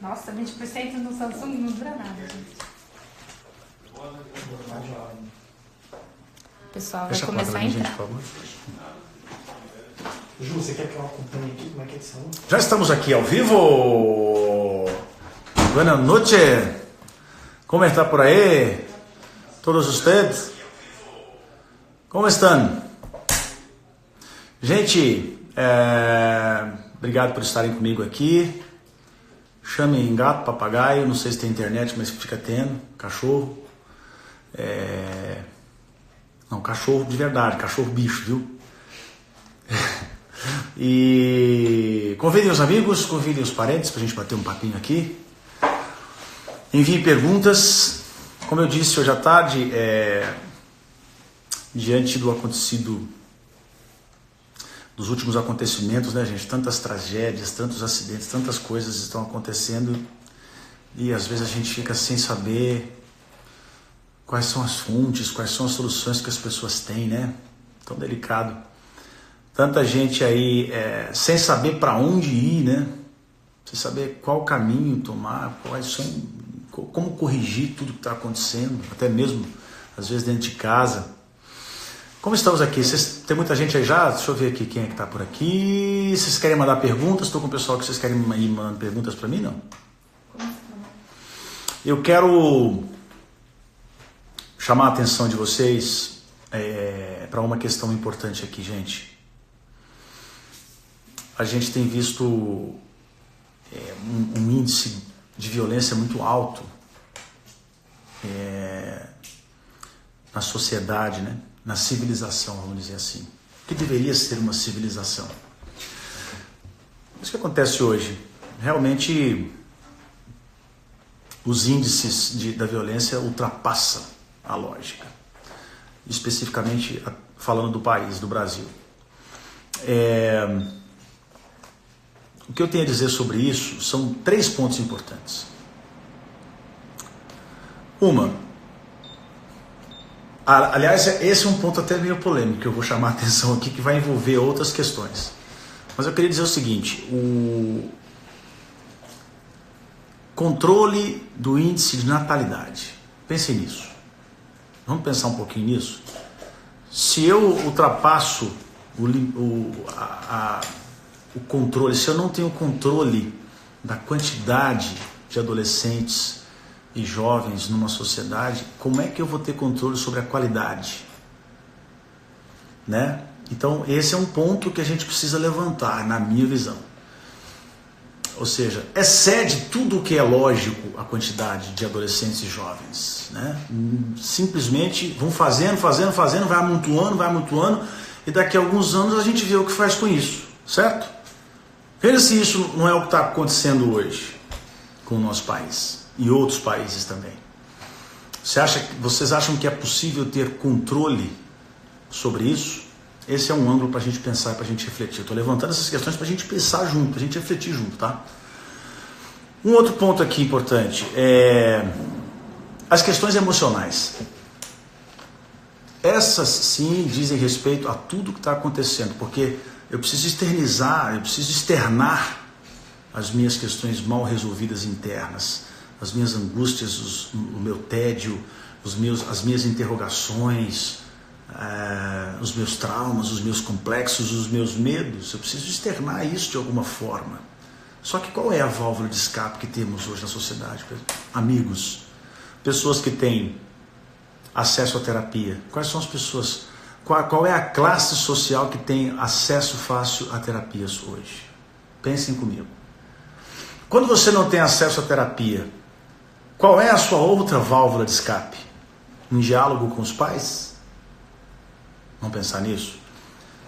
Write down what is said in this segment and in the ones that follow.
Nossa, 20% no Samsung não dura nada, gente. O pessoal vai começar a entrar. Ju, você quer que eu acompanhe aqui? Como é que é isso? Já estamos aqui ao vivo. Boa noite. Como está por aí? Todos vocês? Como estão? Gente, obrigado por estarem comigo aqui. Chamem gato, papagaio, não sei se tem internet, mas fica tendo. Cachorro. Não, cachorro de verdade, cachorro bicho, viu? E convidem os amigos, convidem os parentes pra gente bater um papinho aqui. Enviem perguntas. Como eu disse hoje à tarde, diante do acontecido, dos últimos acontecimentos, né, gente? Tantas tragédias, tantos acidentes, tantas coisas estão acontecendo e às vezes a gente fica sem saber quais são as fontes, quais são as soluções que as pessoas têm, né? Tão delicado. Tanta gente aí sem saber para onde ir, né? Sem saber qual caminho tomar, como corrigir tudo que está acontecendo, até mesmo às vezes dentro de casa. Como estamos aqui? Tem muita gente aí já? Deixa eu ver aqui quem é que está por aqui. Vocês querem mandar perguntas? Estou com o pessoal que vocês querem ir mandando perguntas para mim, não? Eu quero chamar a atenção de vocês para uma questão importante aqui, gente. A gente tem visto um índice de violência muito alto na sociedade, né? Na civilização, vamos dizer assim. Que deveria ser uma civilização. Isso que acontece hoje. Realmente, os índices da violência ultrapassam a lógica. Especificamente falando do país, do Brasil. O que eu tenho a dizer sobre isso são 3 pontos importantes. Aliás, esse é um ponto até meio polêmico, que eu vou chamar a atenção aqui, que vai envolver outras questões. Mas eu queria dizer o seguinte, o controle do índice de natalidade. Pensem nisso. Vamos pensar um pouquinho nisso? Se eu ultrapasso o controle, se eu não tenho controle da quantidade de adolescentes e jovens numa sociedade, como é que eu vou ter controle sobre a qualidade? Né? Então, esse é um ponto que a gente precisa levantar, na minha visão. Ou seja, excede tudo o que é lógico a quantidade de adolescentes e jovens. Né? Simplesmente vão fazendo, vai amontoando, e daqui a alguns anos a gente vê o que faz com isso, certo? Veja se isso não é o que está acontecendo hoje com o nosso país e outros países também. Vocês acham que é possível ter controle sobre isso? Esse é um ângulo para a gente pensar, para a gente refletir. Estou levantando essas questões para a gente pensar junto, para a gente refletir junto, tá? Um outro ponto aqui importante é as questões emocionais. Essas sim dizem respeito a tudo que está acontecendo, porque eu preciso externar as minhas questões mal resolvidas internas, as minhas angústias, o meu tédio, as minhas interrogações, os meus traumas, os meus complexos, os meus medos. Eu preciso externar isso de alguma forma. Só que qual é a válvula de escape que temos hoje na sociedade? Amigos, pessoas que têm acesso à terapia. Quais são as pessoas? Qual é a classe social que tem acesso fácil a terapias hoje? Pensem comigo. Quando você não tem acesso à terapia, qual é a sua outra válvula de escape? Um diálogo com os pais? Vamos pensar nisso?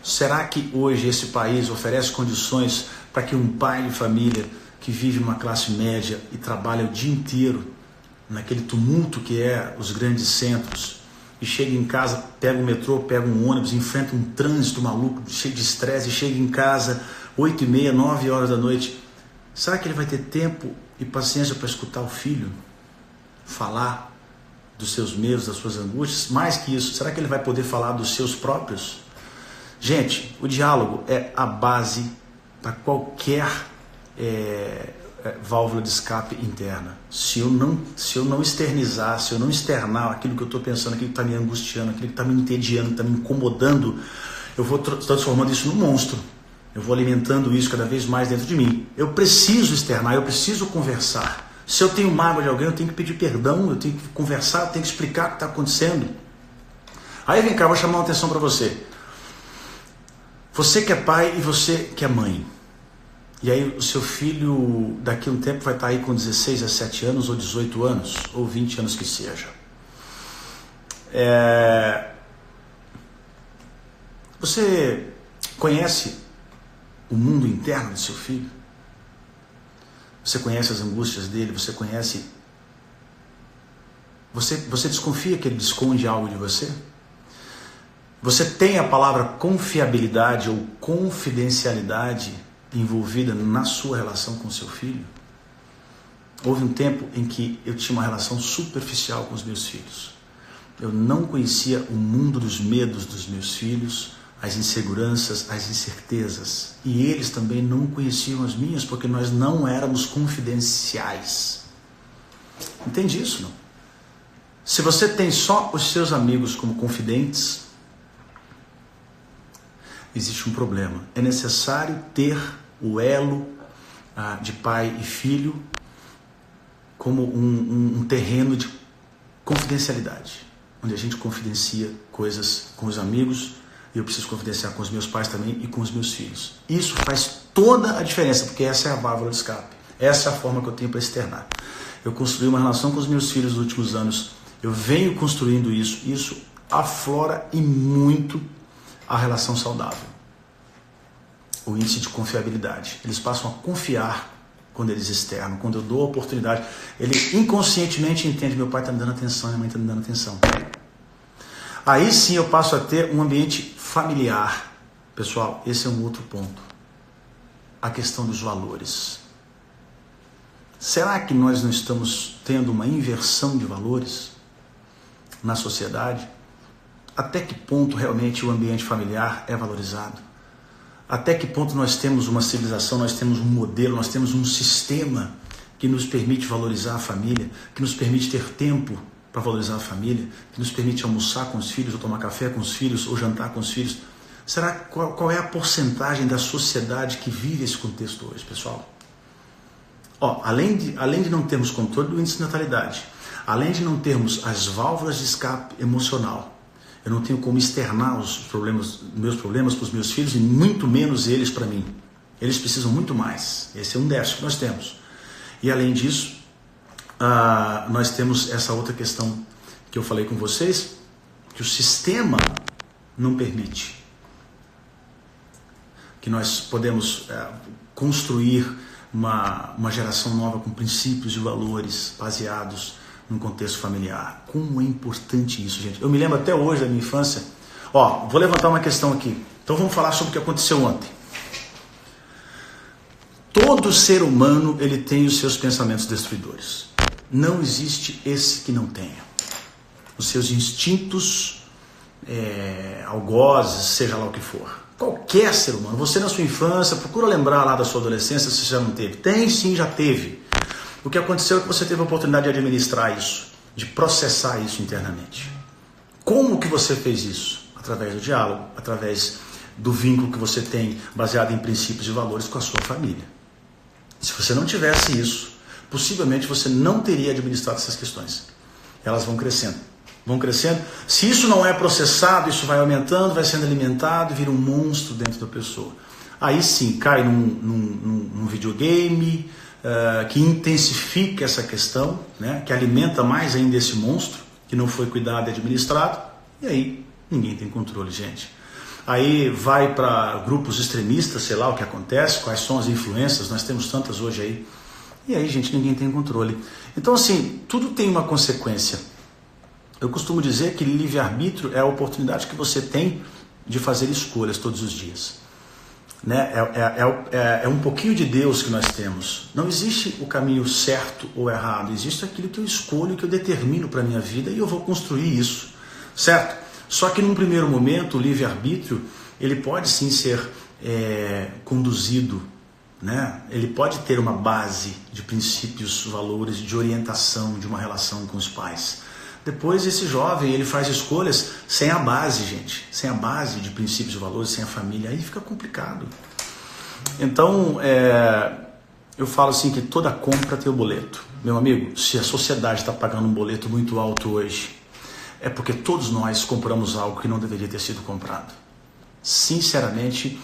Será que hoje esse país oferece condições para que um pai de família que vive numa classe média e trabalha o dia inteiro naquele tumulto que é os grandes centros, e chega em casa, pega o metrô, pega um ônibus, enfrenta um trânsito maluco, cheio de estresse, e chega em casa 8h30, 9 horas da noite, será que ele vai ter tempo e paciência para escutar o filho falar dos seus medos, das suas angústias? Mais que isso, será que ele vai poder falar dos seus próprios? Gente, o diálogo é a base para qualquer válvula de escape interna. Se eu não externizar, se eu não externar aquilo que eu estou pensando, aquilo que está me angustiando, aquilo que está me entediando, está me incomodando, eu vou transformando isso num monstro. Eu vou alimentando isso cada vez mais dentro de mim. Eu preciso externar, eu preciso conversar. Se eu tenho mágoa de alguém, eu tenho que pedir perdão, eu tenho que conversar, eu tenho que explicar o que está acontecendo. Aí vem cá, vou chamar uma atenção para você. Você que é pai e você que é mãe. E aí o seu filho daqui a um tempo vai estar aí com 16, 17 anos, ou 18 anos, ou 20 anos que seja. Você conhece o mundo interno do seu filho? Você conhece as angústias dele? Você conhece... Você desconfia que ele esconde algo de você? Você tem a palavra confiabilidade ou confidencialidade envolvida na sua relação com o seu filho? Houve um tempo em que eu tinha uma relação superficial com os meus filhos. Eu não conhecia o mundo dos medos dos meus filhos, as inseguranças, as incertezas. E eles também não conheciam as minhas, porque nós não éramos confidenciais. Entende isso, não? Se você tem só os seus amigos como confidentes, existe um problema. É necessário ter o elo de pai e filho como um terreno de confidencialidade, onde a gente confidencia coisas com os amigos, e eu preciso confidenciar com os meus pais também e com os meus filhos. Isso faz toda a diferença, porque essa é a válvula de escape. Essa é a forma que eu tenho para externar. Eu construí uma relação com os meus filhos nos últimos anos, eu venho construindo isso aflora e muito a relação saudável. O índice de confiabilidade. Eles passam a confiar quando eles externam, quando eu dou a oportunidade. Ele inconscientemente entende, meu pai está me dando atenção, minha mãe está me dando atenção. Aí sim eu passo a ter um ambiente familiar. Pessoal, esse é um outro ponto. A questão dos valores. Será que nós não estamos tendo uma inversão de valores na sociedade? Até que ponto realmente o ambiente familiar é valorizado? Até que ponto nós temos uma civilização, nós temos um modelo, nós temos um sistema que nos permite valorizar a família, que nos permite ter tempo para valorizar a família, que nos permite almoçar com os filhos, ou tomar café com os filhos, ou jantar com os filhos? Será qual é a porcentagem da sociedade que vive esse contexto hoje, pessoal? Além de não termos controle do índice de natalidade, além de não termos as válvulas de escape emocional, eu não tenho como externar meus problemas para os meus filhos e muito menos eles para mim. Eles precisam muito mais. Esse é um déficit que nós temos. E além disso, nós temos essa outra questão que eu falei com vocês, que o sistema não permite. Que nós podemos construir uma geração nova com princípios e valores baseados num contexto familiar. Como é importante isso, gente. Eu me lembro até hoje da minha infância. Vou levantar uma questão aqui. Então vamos falar sobre o que aconteceu ontem. Todo ser humano, ele tem os seus pensamentos destruidores. Não existe esse que não tenha. Os seus instintos, algozes, seja lá o que for. Qualquer ser humano. Você na sua infância, procura lembrar lá da sua adolescência se já não teve. Tem sim, já teve. O que aconteceu é que você teve a oportunidade de administrar isso, de processar isso internamente. Como que você fez isso? Através do diálogo, através do vínculo que você tem baseado em princípios e valores com a sua família. Se você não tivesse isso, possivelmente você não teria administrado essas questões. Elas vão crescendo. Vão crescendo. Se isso não é processado, isso vai aumentando, vai sendo alimentado e vira um monstro dentro da pessoa. Aí sim, cai num videogame, que intensifica essa questão, né, que alimenta mais ainda esse monstro, que não foi cuidado e administrado, e aí ninguém tem controle, gente. Aí vai para grupos extremistas, sei lá o que acontece, quais são as influências, nós temos tantas hoje aí, e aí, gente, ninguém tem controle. Então, assim, tudo tem uma consequência. Eu costumo dizer que livre-arbítrio é a oportunidade que você tem de fazer escolhas todos os dias. Né? É um pouquinho de Deus que nós temos. Não existe o caminho certo ou errado, existe aquilo que eu escolho, que eu determino para a minha vida e eu vou construir isso, certo? Só que num primeiro momento o livre-arbítrio ele pode sim ser conduzido, né? Ele pode ter uma base de princípios, valores, de orientação de uma relação com os pais. Depois esse jovem, ele faz escolhas sem a base, gente. Sem a base de princípios e valores, sem a família. Aí fica complicado. Então, eu falo assim que toda compra tem o boleto. Meu amigo, se a sociedade está pagando um boleto muito alto hoje, é porque todos nós compramos algo que não deveria ter sido comprado. Sinceramente,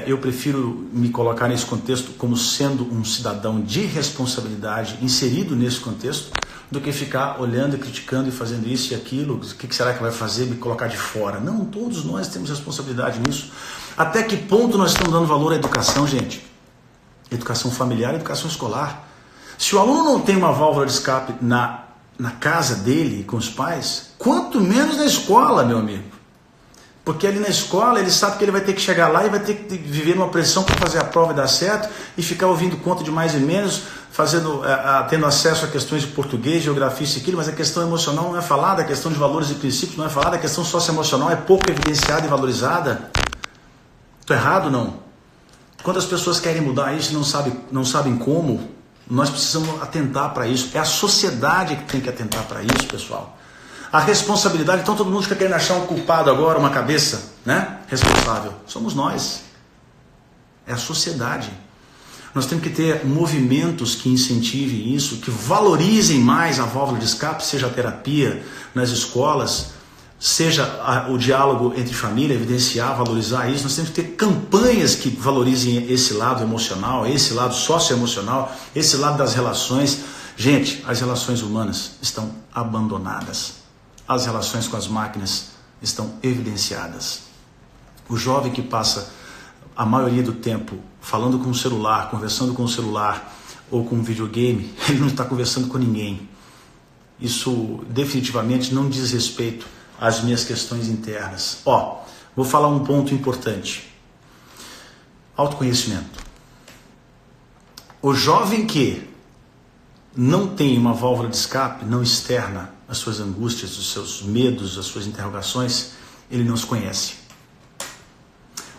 eu prefiro me colocar nesse contexto como sendo um cidadão de responsabilidade inserido nesse contexto, do que ficar olhando e criticando e fazendo isso e aquilo, o que será que vai fazer, me colocar de fora. Não, todos nós temos responsabilidade nisso. Até que ponto nós estamos dando valor à educação, gente? Educação familiar e educação escolar. Se o aluno não tem uma válvula de escape na casa dele, com os pais, quanto menos na escola, meu amigo. Porque ali na escola ele sabe que ele vai ter que chegar lá e vai ter que viver numa pressão para fazer a prova e dar certo e ficar ouvindo conta de mais e menos, tendo acesso a questões de português, geografia e aquilo, mas a questão emocional não é falada, a questão de valores e princípios não é falada, a questão socioemocional é pouco evidenciada e valorizada. Estou errado, não? Quando as pessoas querem mudar isso e não sabem como, nós precisamos atentar para isso. É a sociedade que tem que atentar para isso, pessoal. A responsabilidade, então todo mundo fica querendo achar um culpado agora, uma cabeça, né? Responsável. Somos nós. É a sociedade. Nós temos que ter movimentos que incentivem isso, que valorizem mais a válvula de escape, seja a terapia nas escolas, seja o diálogo entre família, evidenciar, valorizar isso. Nós temos que ter campanhas que valorizem esse lado emocional, esse lado socioemocional, esse lado das relações. Gente, as relações humanas estão abandonadas. As relações com as máquinas estão evidenciadas. O jovem que passa a maioria do tempo falando com o celular, conversando com o celular ou com um videogame, ele não está conversando com ninguém. Isso definitivamente não diz respeito às minhas questões internas. Vou falar um ponto importante. Autoconhecimento. O jovem que não tem uma válvula de escape, não externa as suas angústias, os seus medos, as suas interrogações, ele não se conhece.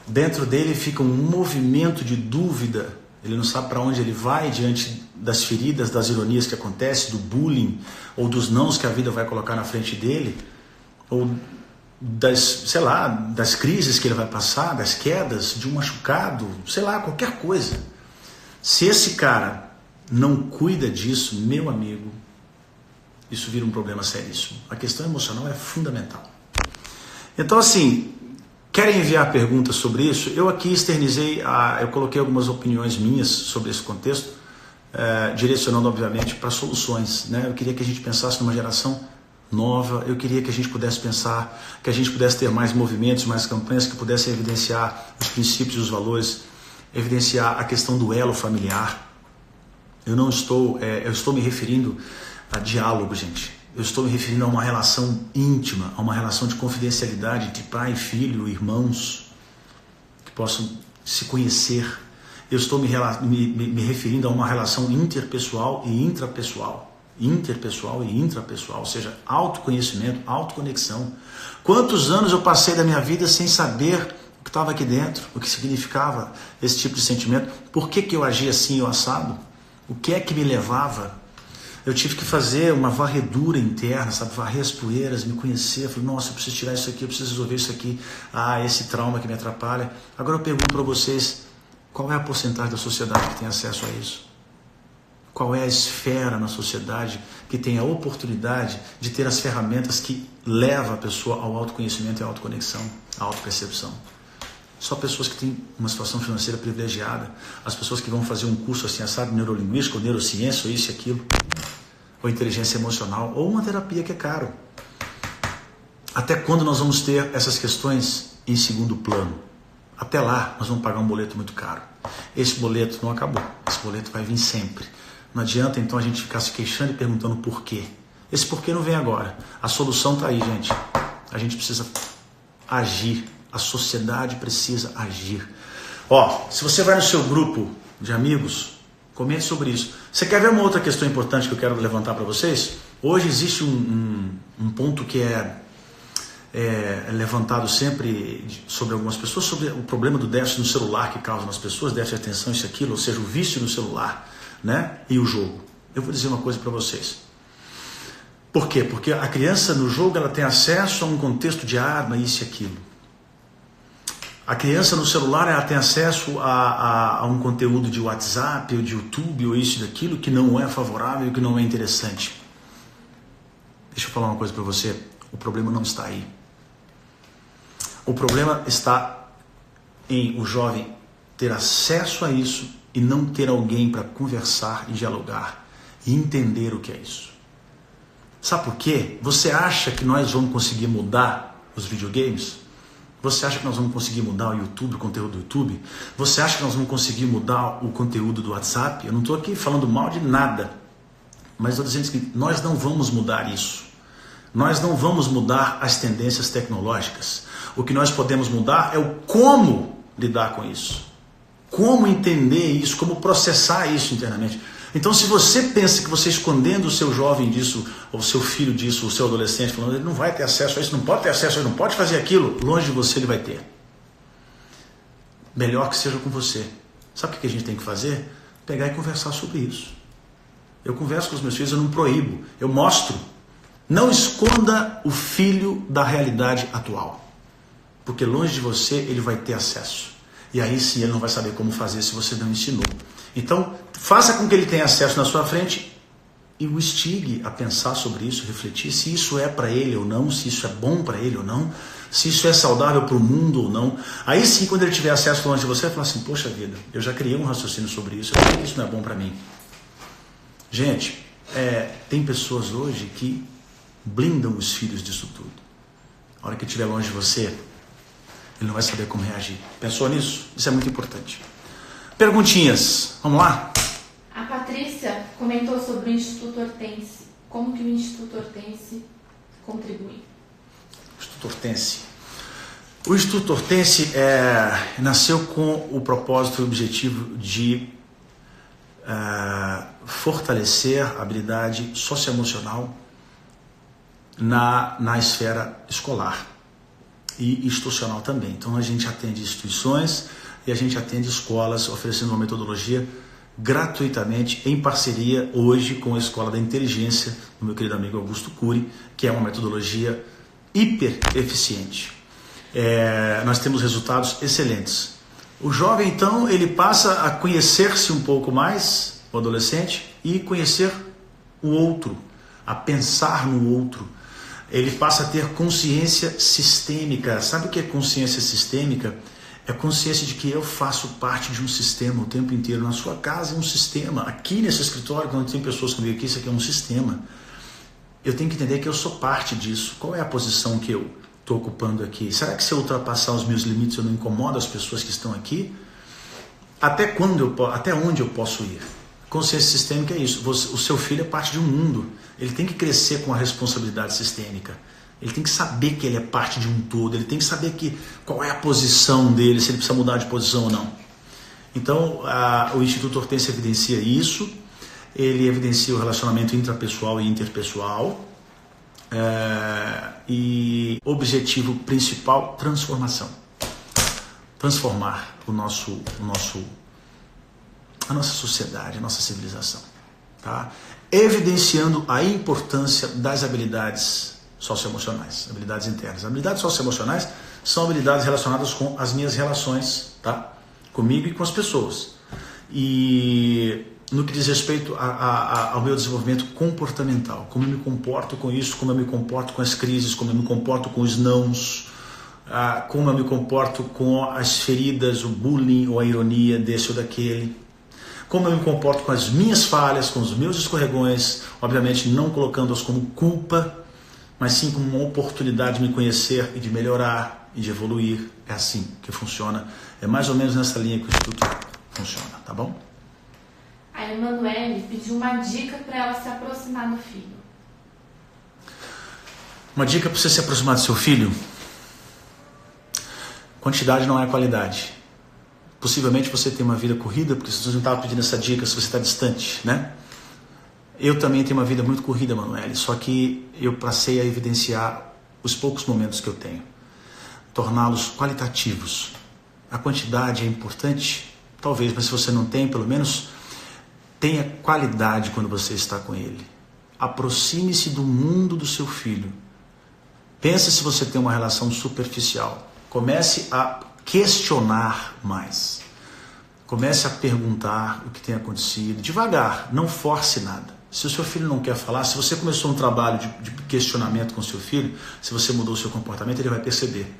Dentro dele fica um movimento de dúvida, ele não sabe para onde ele vai diante das feridas, das ironias que acontecem, do bullying, ou dos nãos que a vida vai colocar na frente dele, ou das crises que ele vai passar, das quedas, de um machucado, qualquer coisa. Se esse cara não cuida disso, meu amigo, isso vira um problema seríssimo. A questão emocional é fundamental. Então, assim, querem enviar perguntas sobre isso? Eu aqui eu coloquei algumas opiniões minhas sobre esse contexto, direcionando, obviamente, para soluções, né? Eu queria que a gente pensasse numa geração nova, eu queria que a gente pudesse pensar, que a gente pudesse ter mais movimentos, mais campanhas que pudessem evidenciar os princípios e os valores, evidenciar a questão do elo familiar. Eu estou me referindo a diálogo, gente. Eu estou me referindo a uma relação íntima, a uma relação de confidencialidade entre pai, filho, irmãos, que possam se conhecer. Eu estou me referindo a uma relação interpessoal e intrapessoal. Interpessoal e intrapessoal, ou seja, autoconhecimento, autoconexão. Quantos anos eu passei da minha vida sem saber o que estava aqui dentro, o que significava esse tipo de sentimento, por que eu agia assim ou assado, o que é que me levava. Eu tive que fazer uma varredura interna, varrer as poeiras, me conhecer. Eu falei, nossa, eu preciso tirar isso aqui, eu preciso resolver isso aqui. Esse trauma que me atrapalha. Agora eu pergunto para vocês, qual é a porcentagem da sociedade que tem acesso a isso? Qual é a esfera na sociedade que tem a oportunidade de ter as ferramentas que levam a pessoa ao autoconhecimento e à autoconexão, à autopercepção? Só pessoas que têm uma situação financeira privilegiada, as pessoas que vão fazer um curso assim, assado, neurolinguística, ou neurociência, ou isso e aquilo, ou inteligência emocional, ou uma terapia que é caro. Até quando nós vamos ter essas questões em segundo plano? Até lá, nós vamos pagar um boleto muito caro. Esse boleto não acabou, esse boleto vai vir sempre. Não adianta então a gente ficar se queixando e perguntando por quê. Esse porquê não vem agora. A solução está aí, gente. A gente precisa agir. A sociedade precisa agir. Se você vai no seu grupo de amigos, comente sobre isso. Você quer ver uma outra questão importante que eu quero levantar para vocês? Hoje existe um ponto que levantado sempre sobre algumas pessoas, sobre o problema do déficit no celular que causa nas pessoas, déficit de atenção, isso, aquilo, ou seja, o vício no celular, né? E o jogo. Eu vou dizer uma coisa para vocês. Por quê? Porque a criança no jogo ela tem acesso a um contexto de arma, isso e aquilo. A criança no celular ela tem acesso a um conteúdo de WhatsApp, ou de YouTube, ou isso e daquilo, que não é favorável, que não é interessante. Deixa eu falar uma coisa para você. O problema não está aí. O problema está em o jovem ter acesso a isso e não ter alguém para conversar e dialogar e entender o que é isso. Sabe por quê? Você acha que nós vamos conseguir mudar os videogames? Você acha que nós vamos conseguir mudar o YouTube, o conteúdo do YouTube? Você acha que nós vamos conseguir mudar o conteúdo do WhatsApp? Eu não estou aqui falando mal de nada, mas estou dizendo que nós não vamos mudar isso. Nós não vamos mudar as tendências tecnológicas. O que nós podemos mudar é o como lidar com isso. Como entender isso, como processar isso internamente. Então, se você pensa que você escondendo o seu jovem disso, ou o seu filho disso, ou o seu adolescente, falando ele não vai ter acesso a isso, não pode ter acesso a isso, não pode fazer aquilo, longe de você ele vai ter. Melhor que seja com você. Sabe o que a gente tem que fazer? Pegar e conversar sobre isso. Eu converso com os meus filhos, eu não proíbo, eu mostro. Não esconda o filho da realidade atual, porque longe de você ele vai ter acesso. E aí sim ele não vai saber como fazer se você não ensinou. Então, faça com que ele tenha acesso na sua frente e o instigue a pensar sobre isso, refletir se isso é para ele ou não, se isso é bom para ele ou não, se isso é saudável para o mundo ou não. Aí sim, quando ele tiver acesso longe de você, ele vai falar assim, poxa vida, eu já criei um raciocínio sobre isso, eu sei que isso não é bom para mim. Gente, tem pessoas hoje que blindam os filhos disso tudo. A hora que ele estiver longe de você, ele não vai saber como reagir. Pensou nisso? Isso é muito importante. Perguntinhas, vamos lá? A Patrícia comentou sobre o Instituto Hortense. Como que o Instituto Hortense contribui? Instituto Hortense. O Instituto Hortense nasceu com o propósito e o objetivo de fortalecer a habilidade socioemocional na esfera escolar e institucional também. Então a gente atende instituições e a gente atende escolas oferecendo uma metodologia gratuitamente em parceria hoje com a Escola da Inteligência do meu querido amigo Augusto Cury, que é uma metodologia hiper eficiente. Nós temos resultados excelentes. O jovem então ele passa a conhecer-se um pouco mais, o adolescente, e conhecer o outro, a pensar no outro. Ele passa a ter consciência sistêmica. Sabe o que é consciência sistêmica? É a consciência de que eu faço parte de um sistema o tempo inteiro. Na sua casa é um sistema. Aqui nesse escritório, quando tem pessoas comigo aqui, isso aqui é um sistema. Eu tenho que entender que eu sou parte disso. Qual é a posição que eu estou ocupando aqui? Será que se eu ultrapassar os meus limites eu não incomodo as pessoas que estão aqui? Até onde eu posso ir? Consciência sistêmica é isso. O seu filho é parte de um mundo. Ele tem que crescer com a responsabilidade sistêmica. Ele tem que saber que ele é parte de um todo. Ele tem que saber qual é a posição dele, se ele precisa mudar de posição ou não. Então, o Instituto Hortense evidencia isso. Ele evidencia o relacionamento intrapessoal e interpessoal. E objetivo principal, transformação. Transformar a nossa sociedade, a nossa civilização. Tá? Evidenciando a importância das habilidades socioemocionais, habilidades internas. Habilidades socioemocionais são habilidades relacionadas com as minhas relações, tá? Comigo e com as pessoas. E no que diz respeito ao meu desenvolvimento comportamental, como eu me comporto com isso, como eu me comporto com as crises, como eu me comporto com os nãos, como eu me comporto com as feridas, o bullying ou a ironia desse ou daquele, como eu me comporto com as minhas falhas, com os meus escorregões, obviamente não colocando-as como culpa, mas sim como uma oportunidade de me conhecer e de melhorar e de evoluir. É assim que funciona. É mais ou menos nessa linha que o Instituto funciona, tá bom? A Emanuele pediu uma dica para ela se aproximar do filho. Uma dica para você se aproximar do seu filho? Quantidade não é qualidade. Possivelmente você tem uma vida corrida, porque você não estava pedindo essa dica se você está distante, né? Eu também tenho uma vida muito corrida, Emanuele, só que eu passei a evidenciar os poucos momentos que eu tenho, torná-los qualitativos. A quantidade é importante, talvez, mas se você não tem, pelo menos tenha qualidade quando você está com ele. Aproxime-se do mundo do seu filho. Pense se você tem uma relação superficial. Comece a questionar mais. Comece a perguntar o que tem acontecido. Devagar, não force nada. Se o seu filho não quer falar, se você começou um trabalho de questionamento com o seu filho, se você mudou o seu comportamento, ele vai perceber.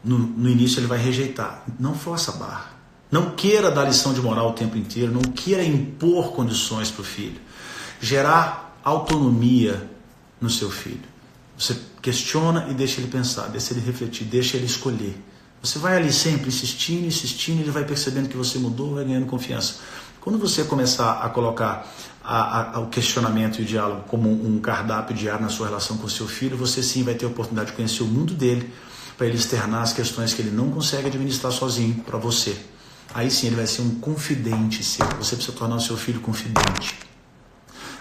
No início ele vai rejeitar. Não força a barra. Não queira dar lição de moral o tempo inteiro. Não queira impor condições para o filho. Gerar autonomia no seu filho. Você questiona e deixa ele pensar, deixa ele refletir, deixa ele escolher. Você vai ali sempre insistindo, ele vai percebendo que você mudou, vai ganhando confiança. Quando você começar a colocar o questionamento e o diálogo como um cardápio diário na sua relação com o seu filho, você sim vai ter a oportunidade de conhecer o mundo dele, para ele externar as questões que ele não consegue administrar sozinho para você. Aí sim ele vai ser um confidente seu. Você precisa tornar o seu filho confidente.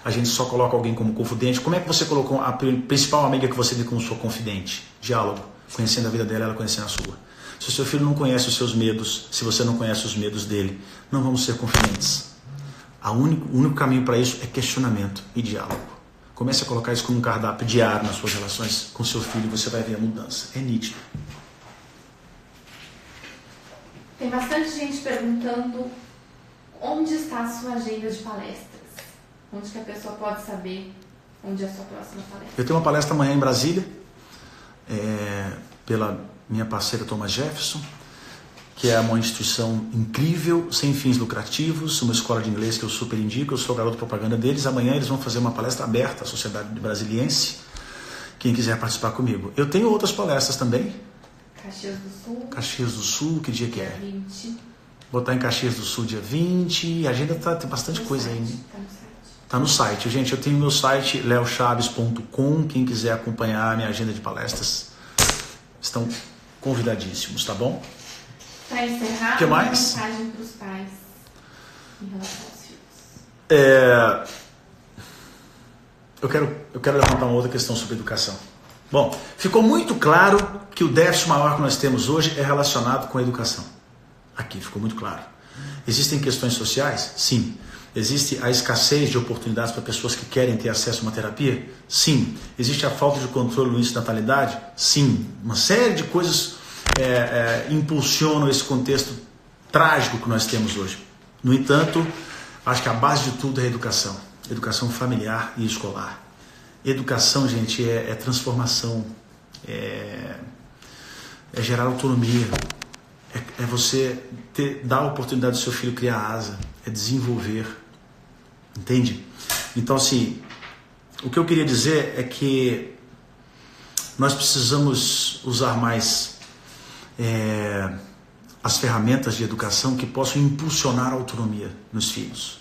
A gente só coloca alguém como confidente. Como é que você colocou a principal amiga que você tem como sua confidente? Diálogo, conhecendo a vida dela, ela conhecendo a sua. Se o seu filho não conhece os seus medos, se você não conhece os medos dele, não vamos ser confidentes. O único caminho para isso é questionamento e diálogo. Comece a colocar isso como um cardápio diário nas suas relações com seu filho e você vai ver a mudança. É nítido. Tem bastante gente perguntando onde está a sua agenda de palestras. Onde que a pessoa pode saber onde é a sua próxima palestra? Eu tenho uma palestra amanhã em Brasília, pela minha parceira Thomas Jefferson, que é uma instituição incrível, sem fins lucrativos, uma escola de inglês que eu super indico, eu sou garoto propaganda deles. Amanhã eles vão fazer uma palestra aberta à sociedade brasiliense, quem quiser participar comigo. Eu tenho outras palestras também. Caxias do Sul. Caxias do Sul, que dia que é? 20. Vou estar em Caxias do Sul dia 20, a agenda tem bastante coisa aí. Tá no site. Gente, eu tenho meu site leochaves.com, quem quiser acompanhar a minha agenda de palestras, estão convidadíssimos, tá bom? Para encerrar, que uma mais? mensagem para os pais em relação aos filhos. Eu quero levantar uma outra questão sobre educação. Bom, ficou muito claro que o déficit maior que nós temos hoje é relacionado com a educação. Aqui ficou muito claro. Existem questões sociais? Sim. Existe a escassez de oportunidades para pessoas que querem ter acesso a uma terapia? Sim. Existe a falta de controle do índice de natalidade? Sim. Uma série de coisas impulsionam esse contexto trágico que nós temos hoje. No entanto, acho que a base de tudo é a educação. Educação familiar e escolar. Educação, gente, é transformação, é gerar autonomia, é você dar a oportunidade do seu filho criar asa, é desenvolver, entende? Então, assim, o que eu queria dizer é que nós precisamos usar mais as ferramentas de educação que possam impulsionar a autonomia nos filhos,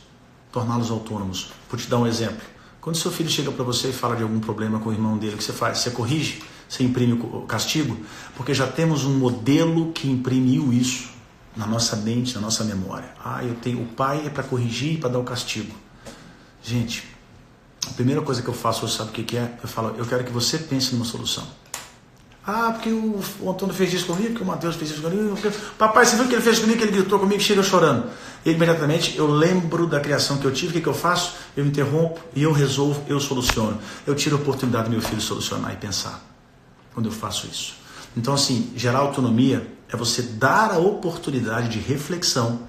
torná-los autônomos. Vou te dar um exemplo. Quando seu filho chega para você e fala de algum problema com o irmão dele, o que você faz? Você corrige? Você imprime o castigo? Porque já temos um modelo que imprimiu isso na nossa mente, na nossa memória. O pai é para corrigir e para dar o castigo. Gente, a primeira coisa que eu faço, você sabe o que é? Eu falo, eu quero que você pense numa solução. Porque o Antônio fez isso comigo, que o Matheus fez isso comigo. Papai, você viu o que ele fez comigo, que ele gritou comigo, chega chorando. E imediatamente eu lembro da criação que eu tive, o que eu faço? Eu interrompo e eu resolvo, eu soluciono. Eu tiro a oportunidade do meu filho solucionar e pensar quando eu faço isso. Então, assim, gerar autonomia é você dar a oportunidade de reflexão,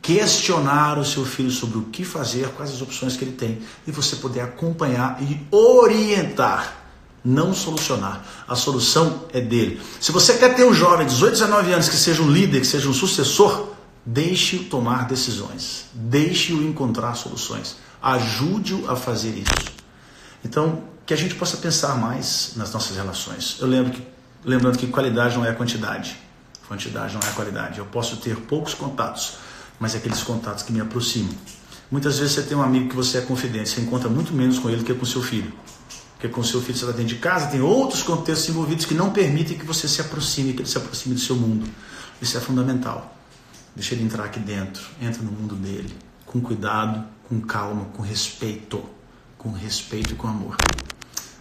questionar o seu filho sobre o que fazer, quais as opções que ele tem, e você poder acompanhar e orientar. Não solucionar. A solução é dele. Se você quer ter um jovem de 18, 19 anos que seja um líder, que seja um sucessor, deixe-o tomar decisões. Deixe-o encontrar soluções. Ajude-o a fazer isso. Então, que a gente possa pensar mais nas nossas relações. Lembrando que qualidade não é quantidade. Quantidade não é qualidade. Eu posso ter poucos contatos, mas é aqueles contatos que me aproximam. Muitas vezes você tem um amigo que você é confidente, você encontra muito menos com ele do que com seu filho. Porque com seu filho você está dentro de casa, tem outros contextos envolvidos que não permitem que você se aproxime, que ele se aproxime do seu mundo. Isso é fundamental. Deixa ele entrar aqui dentro, entra no mundo dele, com cuidado, com calma, com respeito e com amor.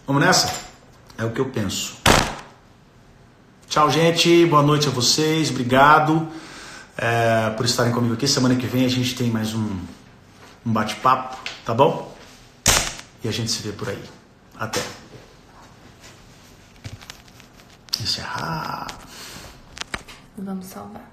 Vamos nessa? É o que eu penso. Tchau, gente. Boa noite a vocês. Obrigado por estarem comigo aqui. Semana que vem a gente tem mais um bate-papo, tá bom? E a gente se vê por aí. Até. Encerrar. Vamos salvar.